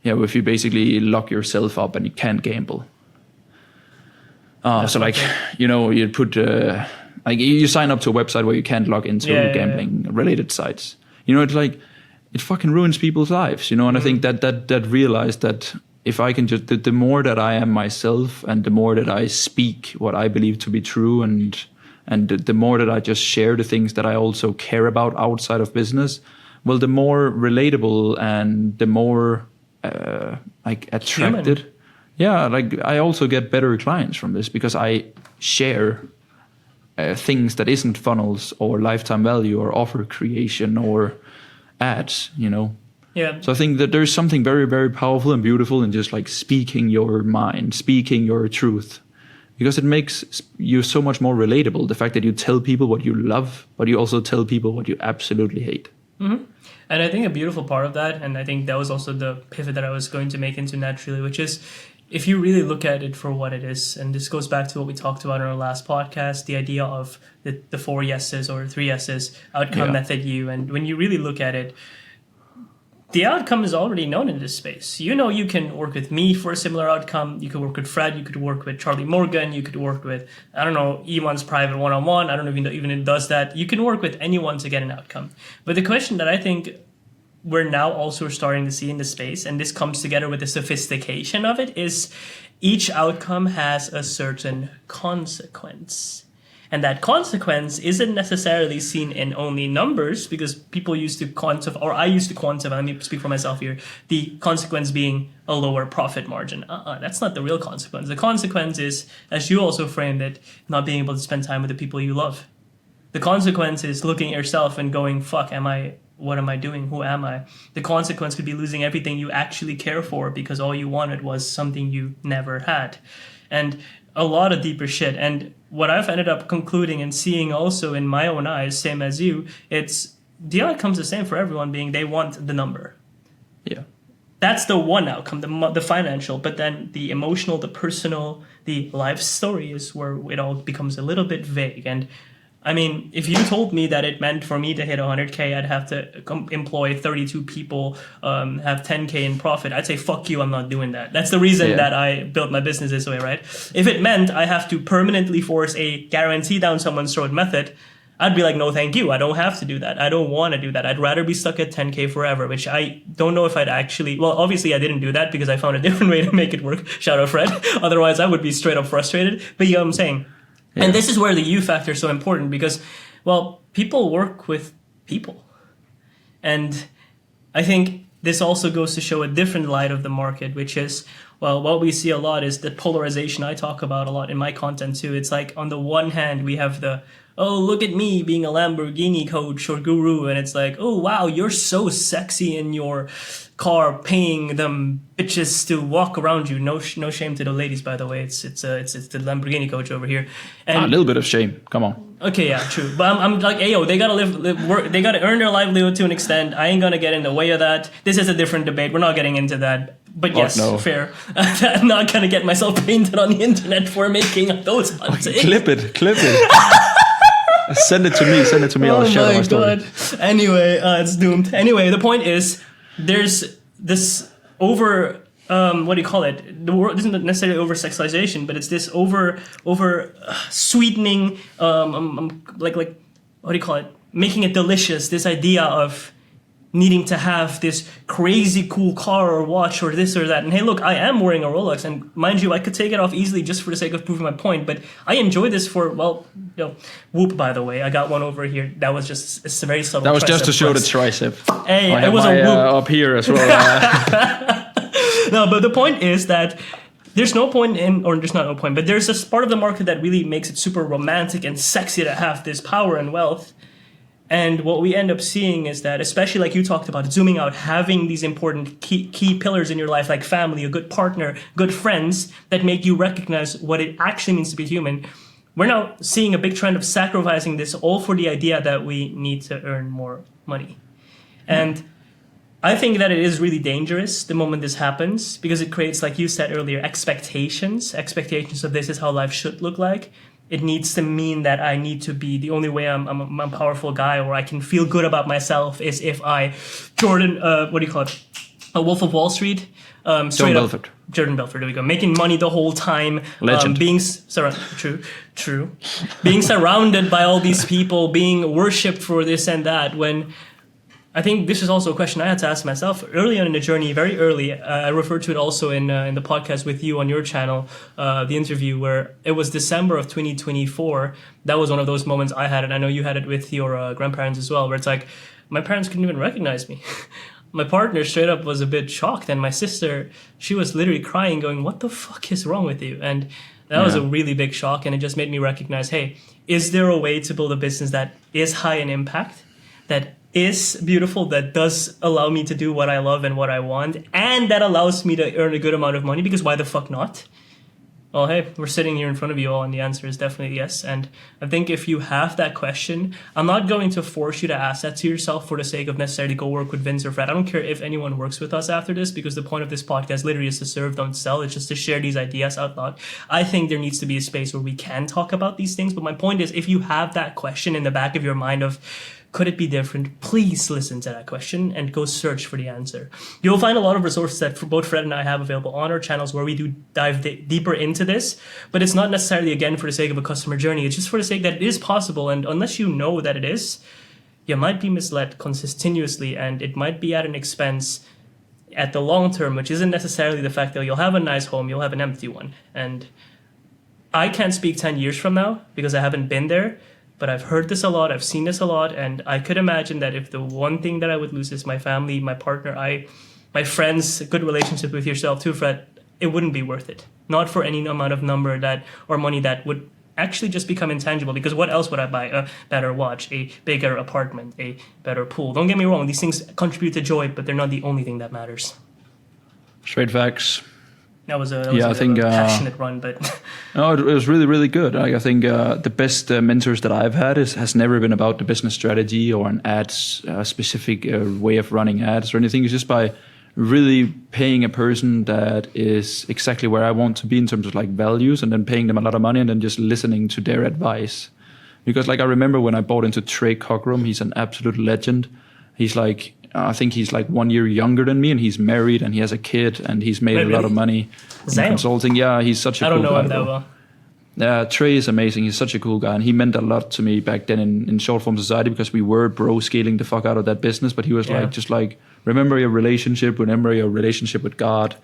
If you basically lock yourself up and you can't gamble. So like, you put like you sign up to a website where you can't log into gambling related sites. It's like, it fucking ruins people's lives, and I think that realized that if I can just, the more that I am myself and the more that I speak what I believe to be true and And the more that I just share the things that I also care about outside of business, well, the more relatable and the more like attracted. Human. Yeah, like I also get better clients from this because I share things that isn't funnels or lifetime value or offer creation or ads, you know. Yeah. So I think that there's something very, very powerful and beautiful in just like speaking your mind, speaking your truth, because it makes you so much more relatable. The fact that you tell people what you love, but you also tell people what you absolutely hate. Mm-hmm. And I think a beautiful part of that, and I think that was also the pivot that I was going to make into naturally, which is if you really look at it for what it is, and this goes back to what we talked about in our last podcast, the idea of the 4 yeses or 3 yeses, outcome, method, you. And when you really look at it, the outcome is already known in this space. You know, you can work with me for a similar outcome. You could work with Fred. You could work with Charlie Morgan. You could work with, I don't know, Iman's private one-on-one. I don't know if even it does that. You can work with anyone to get an outcome. But the question that I think we're now also starting to see in the space, and this comes together with the sophistication of it, is each outcome has a certain consequence. And that consequence isn't necessarily seen in only numbers, because people used to quantify, or I used to quantify, let me speak for myself here, the consequence being a lower profit margin. That's not the real consequence. The consequence is, as you also framed it, not being able to spend time with the people you love. The consequence is looking at yourself and going, fuck, what am I doing? Who am I? The consequence could be losing everything you actually care for because all you wanted was something you never had. And a lot of deeper shit. And what I've ended up concluding and seeing also in my own eyes, same as you, it's the outcome's the same for everyone, being they want the number. Yeah. That's the one outcome, the financial, but then the emotional, the personal, the life story is where it all becomes a little bit vague. And I mean, if you told me that it meant for me to hit 100K, I'd have to employ 32 people, have 10K in profit, I'd say, fuck you, I'm not doing that. That's the reason that I built my business this way, right? If it meant I have to permanently force a guarantee down someone's throat method, I'd be like, no, thank you. I don't have to do that. I don't want to do that. I'd rather be stuck at 10K forever, which I don't know if I'd actually... Well, obviously, I didn't do that because I found a different way to make it work. Shout out, Fred. Otherwise, I would be straight up frustrated. But you know what I'm saying? Yeah. And this is where the you factor is so important because, well, people work with people. And I think this also goes to show a different light of the market, which is, well, what we see a lot is the polarization I talk about a lot in my content too. It's like on the one hand, we have the, oh, look at me being a Lamborghini coach or guru. And it's like, oh, wow, you're so sexy in your car paying them bitches to walk around you. No shame to the ladies, by the way. It's the Lamborghini coach over here. And a little bit of shame. Come on. Okay, yeah, true. But I'm like, hey, yo, they gotta live work. They gotta earn their livelihood to an extent. I ain't gonna get in the way of that. This is a different debate. We're not getting into that. But yes, fair. I'm not gonna get myself painted on the internet for making those antics. Clip it. Send it to me. I'll share my story. God. Anyway, it's doomed. Anyway, the point is, there's this over what do you call it? The word isn't necessarily over sexualization, but it's this over sweetening, like what do you call it? Making it delicious. This idea of needing to have this crazy cool car or watch or this or that. And hey, look, I am wearing a Rolex, and mind you, I could take it off easily just for the sake of proving my point. But I enjoy this for, well, you know, whoop, by the way, I got one over here. That was just it's a very subtle. That was just to show the tricep. Hey, it was a whoop up here as well. No, but the point is that there's no point in, or there's not no point, but there's this part of the market that really makes it super romantic and sexy to have this power and wealth. And what we end up seeing is that, especially like you talked about, zooming out, having these important key pillars in your life, like family, a good partner, good friends, that make you recognize what it actually means to be human. We're now seeing a big trend of sacrificing this all for the idea that we need to earn more money. And I think that it is really dangerous the moment this happens, because it creates, like you said earlier, expectations of this is how life should look like. It needs to mean that I need to be, the only way I'm a powerful guy or I can feel good about myself is if I, what do you call it? A Wolf of Wall Street. Jordan Belfort, there we go. Making money the whole time. Legend. Being true. Being surrounded by all these people, being worshipped for this and that, when I think this is also a question I had to ask myself early on in the journey, very early. I referred to it also in the podcast with you on your channel, the interview where it was December of 2024. That was one of those moments I had, and I know you had it with your grandparents as well, where it's like, my parents couldn't even recognize me. My partner straight up was a bit shocked, and my sister, she was literally crying, going, "What the fuck is wrong with you?" And that was a really big shock, and it just made me recognize, hey, is there a way to build a business that is high in impact, that is beautiful, that does allow me to do what I love and what I want, and that allows me to earn a good amount of money? Because why the fuck not? Well, hey, we're sitting here in front of you all, and the answer is definitely yes. And I think if you have that question, I'm not going to force you to ask that to yourself for the sake of necessarily go work with Vince or Fred. I don't care if anyone works with us after this, because the point of this podcast literally is to serve, don't sell. It's just to share these ideas out loud. I think there needs to be a space where we can talk about these things. But my point is, if you have that question in the back of your mind of, could it be different? Please listen to that question and go search for the answer. You'll find a lot of resources that both Fred and I have available on our channels where we do dive deeper into this, but it's not necessarily, again, for the sake of a customer journey. It's just for the sake that it is possible. And unless you know that it is, you might be misled continuously, and it might be at an expense at the long term, which isn't necessarily the fact that you'll have a nice home, you'll have an empty one. And I can't speak 10 years from now because I haven't been there. But I've heard this a lot, I've seen this a lot, and I could imagine that if the one thing that I would lose is my family, my partner, my friends, a good relationship with yourself too, Fred, it wouldn't be worth it. Not for any amount of number that or money that would actually just become intangible. Because what else would I buy? A better watch, a bigger apartment, a better pool. Don't get me wrong, these things contribute to joy, but they're not the only thing that matters. Straight facts. That was a passionate run, but no, it was really, really good. I think the best mentors that I've had has never been about the business strategy or an ads specific way of running ads or anything. It's just by really paying a person that is exactly where I want to be in terms of like values, and then paying them a lot of money and then just listening to their advice. Because like I remember when I bought into Trey Cockrum, he's an absolute legend. He's like, I think he's like 1 year younger than me, and he's married and he has a kid and he's made a lot of money in consulting. Yeah, he's such a cool guy. I don't know him that well. Yeah, Trey is amazing. He's such a cool guy, and he meant a lot to me back then in short form society, because we were bro scaling the fuck out of that business. But he was like, just like, remember your relationship with God,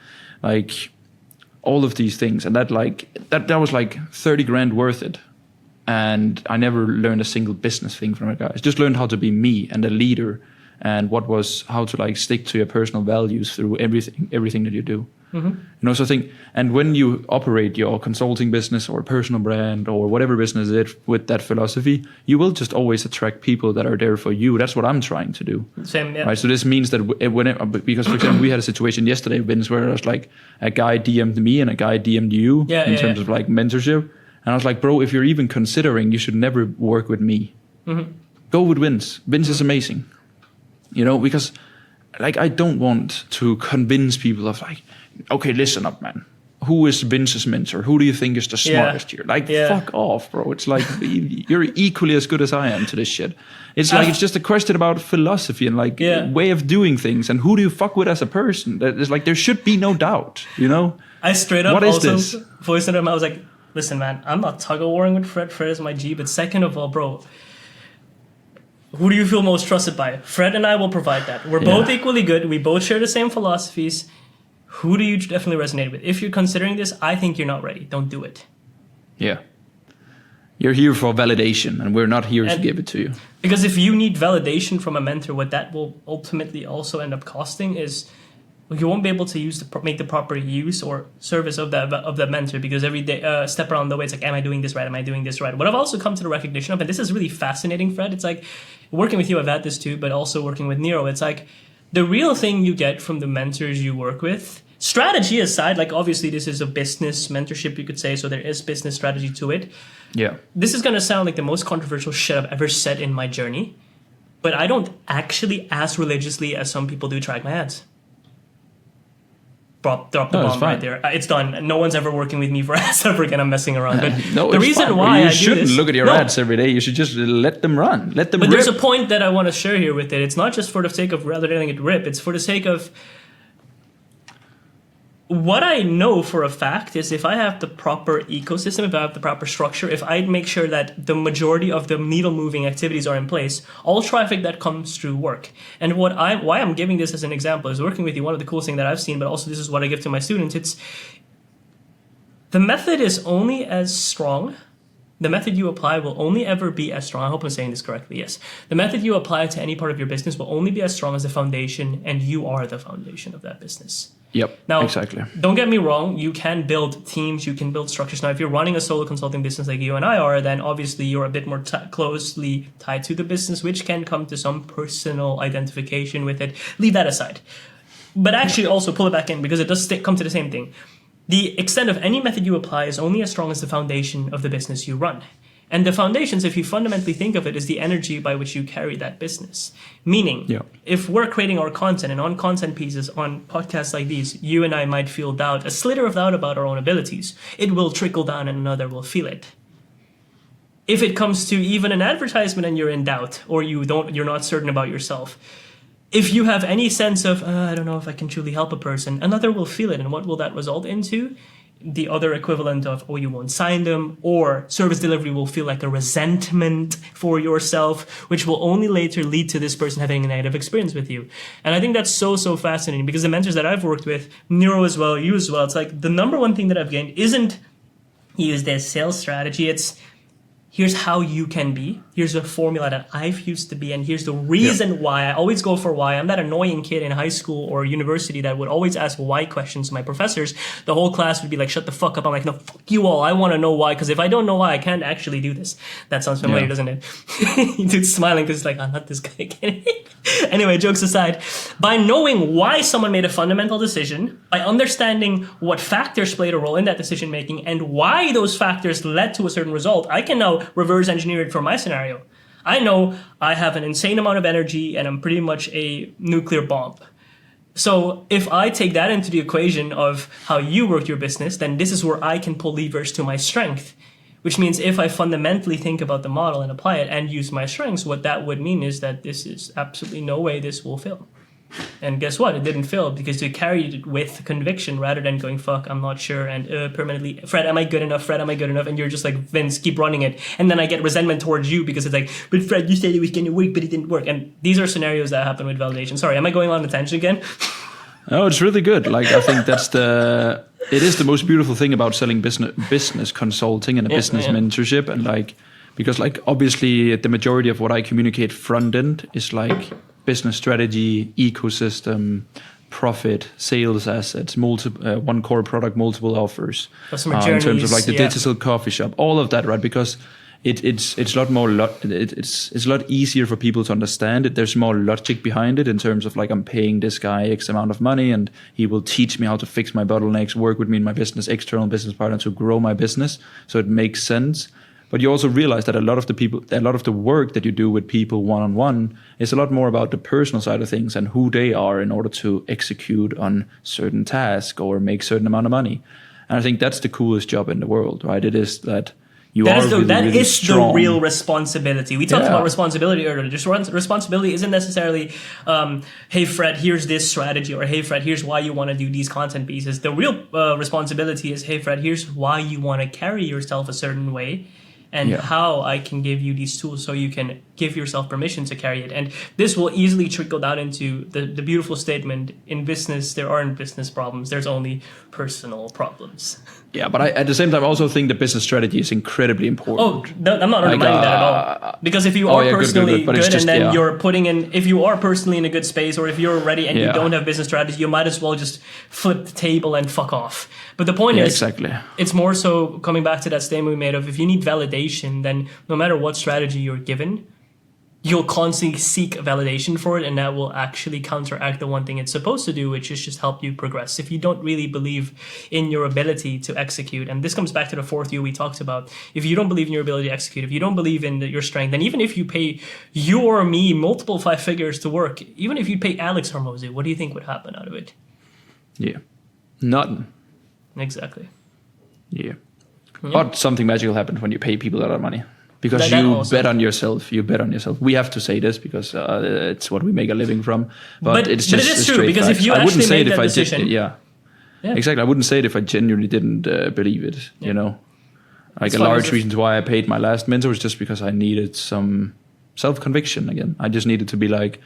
like all of these things. And that was like 30 grand worth it. And I never learned a single business thing from that guy. I just learned how to be me and a leader, and how to like stick to your personal values through everything that you do. Mm-hmm. You know, so I think, and when you operate your consulting business or personal brand or whatever business it is with that philosophy, you will just always attract people that are there for you. That's what I'm trying to do. Same, yeah. Right. So this means that because for example, we had a situation yesterday, Vince, where it was like a guy DM'd me and a guy DM'd you in terms of like mentorship, and I was like, bro, if you're even considering, you should never work with me. Mm-hmm. Go with Vince. Vince is amazing. You know, because like I don't want to convince people of like, okay, listen up, man. Who is Vince's mentor? Who do you think is the smartest here? Like, fuck off, bro. It's like you're equally as good as I am to this shit. It's like it's just a question about philosophy and like way of doing things, and who do you fuck with as a person? It's like there should be no doubt, you know. I straight up also voiced it him. I was like, listen, man, I'm not tug of warring with Fred. Fred is my G. But second of all, bro, who do you feel most trusted by? Fred and I will provide that. We're both equally good. We both share the same philosophies. Who do you definitely resonate with? If you're considering this, I think you're not ready. Don't do it. Yeah. You're here for validation, and we're not here to give it to you. Because if you need validation from a mentor, what that will ultimately also end up costing is you won't be able to make the proper use or service of that mentor, because every day step around the way it's like, am I doing this right? Am I doing this right? What I've also come to the recognition of, and this is really fascinating, Fred, it's like working with you, I've had this too, but also working with Nero, it's like the real thing you get from the mentors you work with, strategy aside, like obviously this is a business mentorship, you could say, so there is business strategy to it. Yeah. This is going to sound like the most controversial shit I've ever said in my journey, but I don't actually as religiously as some people do track my ads. Drop the bomb right there. It's done. No one's ever working with me for ads ever again. I'm messing around. But the reason why I do this... You shouldn't look at your ads every day. You should just let them run. Let them rip. But there's a point that I want to share here with it. It's not just for the sake of rather letting it rip. It's for the sake of... what I know for a fact is if I have the proper ecosystem, if I have the proper structure, if I make sure that the majority of the needle moving activities are in place, all traffic that comes through work. And why I'm giving this as an example is working with you. One of the coolest things that I've seen, but also this is what I give to my students. It's the method is only as strong. The method you apply will only ever be as strong. I hope I'm saying this correctly. Yes. The method you apply to any part of your business will only be as strong as the foundation, and you are the foundation of that business. Yep. Now, exactly. Don't get me wrong. You can build teams. You can build structures. Now, if you're running a solo consulting business like you and I are, then obviously you're a bit more closely tied to the business, which can come to some personal identification with it. Leave that aside. But actually also pull it back in because it does come to the same thing. The extent of any method you apply is only as strong as the foundation of the business you run. And the foundations, if you fundamentally think of it, is the energy by which you carry that business. Meaning, if we're creating our content and on content pieces, on podcasts like these, you and I might feel doubt, a slither of doubt about our own abilities. It will trickle down and another will feel it. If it comes to even an advertisement and you're in doubt or you're not certain about yourself, if you have any sense of, I don't know if I can truly help a person, another will feel it. And what will that result into? The other equivalent of, you won't sign them, or service delivery will feel like a resentment for yourself, which will only later lead to this person having a negative experience with you. And I think that's so fascinating because the mentors that I've worked with, Nero as well, you as well, it's like the number one thing that I've gained isn't use this sales strategy. It's here's how you can be. Here's a formula that I've used to be, and here's the reason why. I always go for why. I'm that annoying kid in high school or university that would always ask why questions to my professors. The whole class would be like, shut the fuck up. I'm like, no, fuck you all. I want to know why, because if I don't know why, I can't actually do this. That sounds familiar, doesn't it? Dude's smiling because it's like, I'm not this guy again. Anyway, jokes aside, by knowing why someone made a fundamental decision, by understanding what factors played a role in that decision making and why those factors led to a certain result, I can now reverse engineer it for my scenario. I know I have an insane amount of energy and I'm pretty much a nuclear bomb. So if I take that into the equation of how you work your business, then this is where I can pull levers to my strength. Which means if I fundamentally think about the model and apply it and use my strengths, what that would mean is that this is absolutely no way this will fail. And guess what? It didn't fail because you carried it with conviction rather than going, fuck, I'm not sure. And permanently, Fred, am I good enough? Fred, am I good enough? And you're just like, Vince, keep running it. And then I get resentment towards you because it's like, but Fred, you said it was going to work, but it didn't work. And these are scenarios that happen with validation. Sorry, am I going on a tangent again? No, it's really good. Like, I think it is the most beautiful thing about selling business consulting and business mentorship. And like, because like, obviously the majority of what I communicate front end is like business strategy, ecosystem, profit, sales assets, one core product, multiple offers. Customer journeys, in terms of like the digital coffee shop, all of that, right? Because it's a lot easier for people to understand it. There's more logic behind it in terms of like, I'm paying this guy X amount of money and he will teach me how to fix my bottlenecks, work with me in my business, external business partner to grow my business. So it makes sense. But you also realize that a lot of the work that you do with people one-on-one is a lot more about the personal side of things and who they are in order to execute on certain tasks or make certain amount of money. And I think that's the coolest job in the world, right? It is that that is the real responsibility. We talked about responsibility earlier. Just responsibility isn't necessarily, hey, Fred, here's this strategy, or hey, Fred, here's why you want to do these content pieces. The real responsibility is, hey, Fred, here's why you want to carry yourself a certain way. And how I can give you these tools so you can give yourself permission to carry it. And this will easily trickle down into the beautiful statement, in business, there aren't business problems, there's only personal problems. Yeah, but I, at the same time, also think the business strategy is incredibly important. Oh, I'm not undermining that at all. Because if you are personally good and then you're putting in, if you are personally in a good space, or if you're ready and you don't have business strategy, you might as well just flip the table and fuck off. But the point is, it's more so coming back to that statement we made of, if you need validation, then no matter what strategy you're given, you'll constantly seek validation for it, and that will actually counteract the one thing it's supposed to do, which is just help you progress. If you don't really believe in your ability to execute, and this comes back to the fourth U we talked about, if you don't believe in your ability to execute, if you don't believe in your strength, then even if you pay you or me multiple 5 figures to work, even if you pay Alex Hormozy, what do you think would happen out of it? Yeah, nothing. Exactly. Yeah. But something magical happens when you pay people a lot of money. Because you bet on yourself. You bet on yourself. We have to say this because it's what we make a living from. But it's just, it is true, because if you actually make that decision, Exactly. I wouldn't say it if I genuinely didn't believe it, you know. Like a large reason why I paid my last mentor was just because I needed some self-conviction again. I just needed to be like,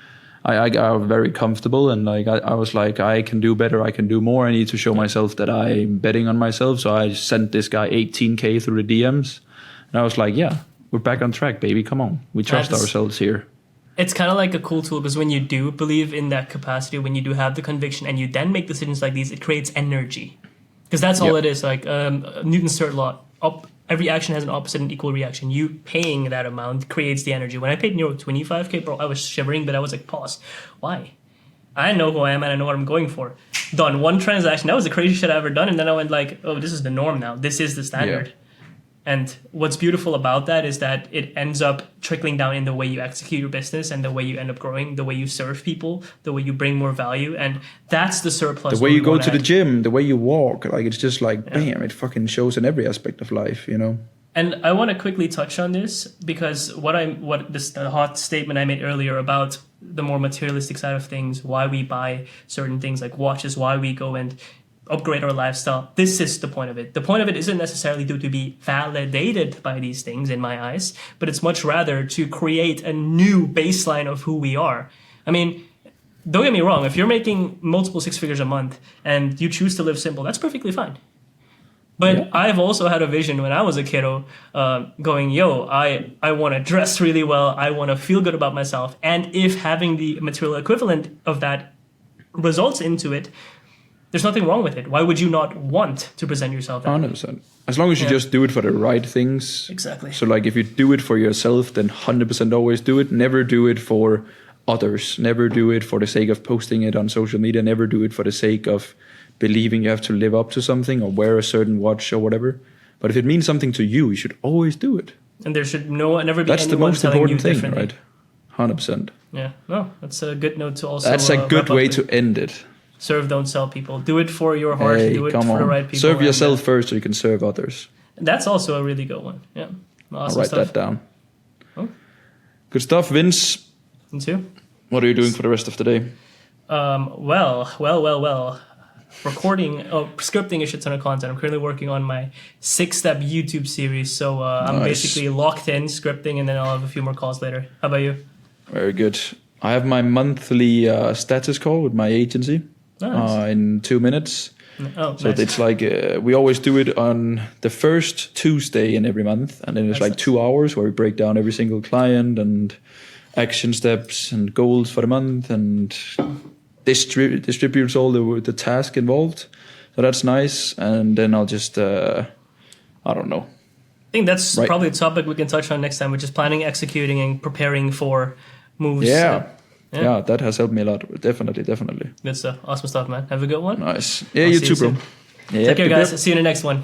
I got very comfortable and like I was like, I can do better, I can do more. I need to show myself that I'm betting on myself. So I sent this guy 18K through the DMs. And I was like, yeah, we're back on track, baby. Come on. We trust ourselves here. It's kind of like a cool tool because when you do believe in that capacity, when you do have the conviction and you then make decisions like these, it creates energy. Because that's all it is. Like Newton's third law, every action has an opposite and equal reaction. You paying that amount creates the energy. When I paid Nero 25K, bro, I was shivering, but I was like, pause. Why? I know who I am and I know what I'm going for. Done one transaction. That was the craziest shit I ever done. And then I went like, oh, this is the norm now. This is the standard. Yeah. And what's beautiful about that is that it ends up trickling down in the way you execute your business and the way you end up growing, the way you serve people, the way you bring more value. And that's the surplus. The way you go to the gym, the way you walk, like it's just like, bam, it fucking shows in every aspect of life, you know? And I want to quickly touch on this because the hot statement I made earlier about the more materialistic side of things, why we buy certain things like watches, why we go and upgrade our lifestyle. This is the point of it. The point of it isn't necessarily due to be validated by these things in my eyes, but it's much rather to create a new baseline of who we are. I mean, don't get me wrong. If you're making multiple six figures a month and you choose to live simple, that's perfectly fine. But I've also had a vision when I was a kiddo going, I want to dress really well. I want to feel good about myself. And if having the material equivalent of that results into it, there's nothing wrong with it. Why would you not want to present yourself that 100%. Way? As long as you just do it for the right things. Exactly. So like if you do it for yourself, then 100% always do it. Never do it for others. Never do it for the sake of posting it on social media. Never do it for the sake of believing you have to live up to something or wear a certain watch or whatever. But if it means something to you, you should always do it. And there should never be that's anyone the most telling important you thing, right? 100%. Yeah, no, that's a good note to also. That's a good way to end it. Serve, don't sell people. Do it for your heart. Do it for the right people. Serve yourself first so you can serve others. That's also a really good one. Yeah. Awesome I'll write stuff. that down. Oh. Good stuff, Vince. Me too. What are you doing for the rest of the day? Well. Scripting a shit ton of content. I'm currently working on my 6-step YouTube series. So I'm basically locked in scripting and then I'll have a few more calls later. How about you? Very good. I have my monthly status call with my agency. Nice. In 2 minutes. Oh, so nice. it's like we always do it on the first Tuesday in every month, and then it's like 2 hours where we break down every single client and action steps and goals for the month and distributes all the task involved. So that's nice. And then I'll just I don't know. I think that's probably a topic we can touch on next time, which is planning, executing, and preparing for moves. Yeah, that has helped me a lot. Definitely. Good stuff. Awesome stuff, man. Have a good one. Nice. Yeah, you too, bro. Take care, guys. See you in the next one.